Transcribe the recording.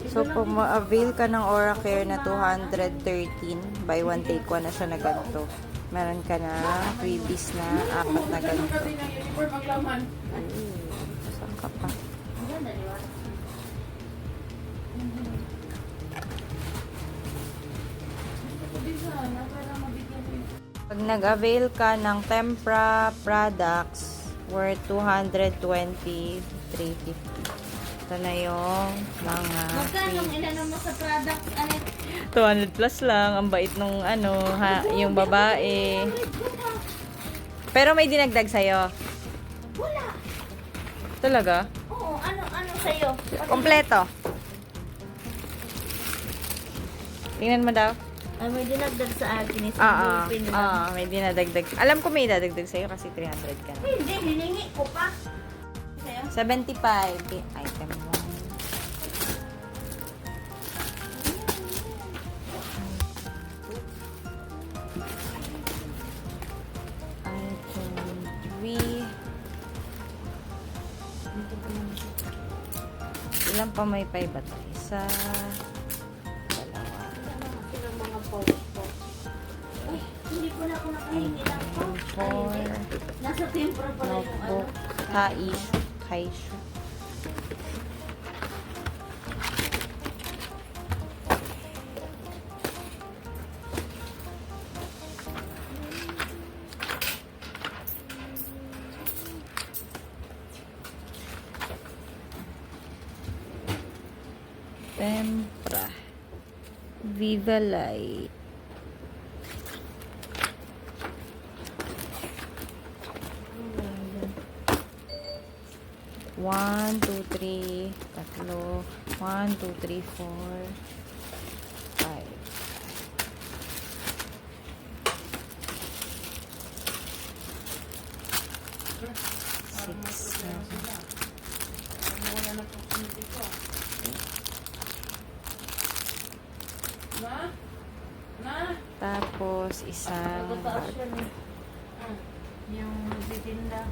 So, kung ma-avail ka ng Oracare na 213, buy one take one na siya na ganito. Meron ka na freebies na 4 na ganito. Saan ka pa? Pag nag-avail ka ng Tempra products worth 220, 350. Ito na yung mga Magkano ilan mo sa product? 200 plus lang. Ang bait nung yung babae. Pero may dinagdag sa'yo. Wala. Talaga? Oo, ano sa'yo? Kompleto. Tingnan mo daw. Ay, may dinagdag sa akin. May dinadagdag. Alam ko may dadagdag sa'yo kasi 300 ka na. Hindi, hiningi ko pa. Sa'yo? 75. Item 1. Item 3. Ilan pa may 5 ba tayo? Isa. Dalawa. Uy, hindi ko na ako nakahingi lang po. 4. Nasa tempura pala yung Notebook. Kaishu. Kaishu. Tempra. Viva Light. One, two, three, tatlo. 1, 2, 3, 4, 5. Six, seven. Tapos isang Pagkataas yan eh. Yung nagtitinda.